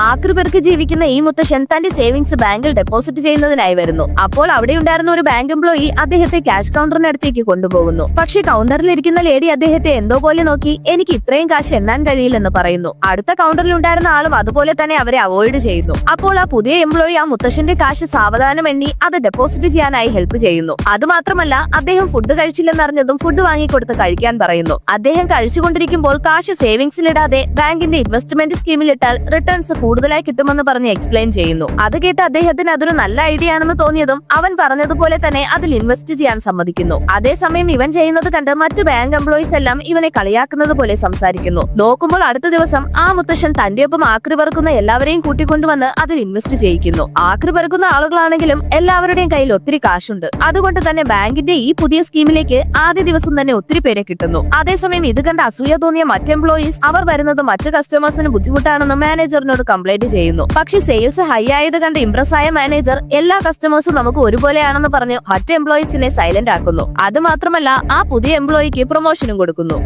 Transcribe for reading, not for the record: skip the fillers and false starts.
ആക്രിപെറുക്കി ജീവിക്കുന്ന ഈ മുത്തശ്ശൻ തന്റെ സേവിങ്സ് ബാങ്കിൽ ഡെപ്പോസിറ്റ് ചെയ്യുന്നതിനായി വരുന്നു. അപ്പോൾ അവിടെ ഉണ്ടായിരുന്ന ഒരു ബാങ്ക് എംപ്ലോയി അദ്ദേഹത്തെ ക്യാഷ് കൗണ്ടറിനടുത്തേക്ക് കൊണ്ടുപോകുന്നു. പക്ഷെ കൗണ്ടറിലിരിക്കുന്ന ലേഡി അദ്ദേഹത്തെ എന്തോ പോലെ നോക്കി എനിക്ക് ഇത്രയും കാശ് എണ്ണാൻ കഴിയില്ലെന്ന് പറയുന്നു. അടുത്ത കൗണ്ടറിൽ ഉണ്ടായിരുന്ന ആളും അതുപോലെ തന്നെ അവരെ അവോയ്ഡ് ചെയ്യുന്നു. അപ്പോൾ ആ പുതിയ എംപ്ലോയി ആ മുത്തശ്ശന്റെ കാശ് സാവധാനം എണ്ണി അത് ഡെപ്പോസിറ്റ് ചെയ്യാനായി ഹെൽപ്പ് ചെയ്യുന്നു. അതുമാത്രമല്ല അദ്ദേഹം ഫുഡ് കഴിച്ചില്ലെന്നറിഞ്ഞതും ഫുഡ് വാങ്ങിക്കൊടുത്ത് കഴിക്കാൻ പറയുന്നു. അദ്ദേഹം കഴിച്ചുകൊണ്ടിരിക്കുമ്പോൾ കാശ് സേവിങ്സിലിടാതെ ബാങ്കിന്റെ ഇൻവെസ്റ്റ്മെന്റ് സ്കീമിലിട്ടാൽ റിട്ടേൺസ് കൂടുതലായി കിട്ടുമെന്ന് പറഞ്ഞ് എക്സ്പ്ലെയിൻ ചെയ്യുന്നു. അത് കേട്ട് അദ്ദേഹത്തിന് അതൊരു നല്ല ഐഡിയ ആണെന്ന് തോന്നിയതും അവൻ പറഞ്ഞതുപോലെ തന്നെ അതിൽ ഇൻവെസ്റ്റ് ചെയ്യാൻ സമ്മതിക്കുന്നു. അതേസമയം ഇവൻ ചെയ്യുന്നത് കണ്ട് മറ്റു ബാങ്ക് എംപ്ലോയീസ് എല്ലാം ഇവനെ കളിയാക്കുന്നത് പോലെ സംസാരിക്കുന്നു. നോക്കുമ്പോൾ അടുത്ത ദിവസം ആ മുത്തശ്ശൻ തന്റെ ഒപ്പം ആക്രി പറക്കുന്ന എല്ലാവരെയും കൂട്ടിക്കൊണ്ടുവന്ന് അതിൽ ഇൻവെസ്റ്റ് ചെയ്യിക്കുന്നു. ആക്രി പറക്കുന്ന ആളുകളാണെങ്കിലും എല്ലാവരുടെയും കയ്യിൽ ഒത്തിരി കാശുണ്ട്. അതുകൊണ്ട് തന്നെ ബാങ്കിന്റെ ഈ പുതിയ സ്കീമിലേക്ക് ആദ്യ ദിവസം തന്നെ ഒത്തിരി പേരെ കിട്ടുന്നു. അതേസമയം ഇത് കണ്ട് അസൂയ തോന്നിയ മറ്റ് എംപ്ലോയീസ് അവർ വരുന്നത് മറ്റു കസ്റ്റമേഴ്സിന് ബുദ്ധിമുട്ടാണെന്ന് മാനേജറിനോട് കംപ്ലൈന്റ് ചെയ്യുന്നു. പക്ഷെ സെയിൽസ് ഹൈ ആയത് കണ്ട് ഇംപ്രസ് ആയ മാനേജർ എല്ലാ കസ്റ്റമേഴ്സും നമുക്ക് ഒരുപോലെയാണെന്ന് പറഞ്ഞ് മറ്റ് എംപ്ലോയീസിനെ സൈലന്റ് ആക്കുന്നു. അത് മാത്രമല്ല ആ പുതിയ എംപ്ലോയിക്ക് പ്രൊമോഷനും കൊടുക്കുന്നു.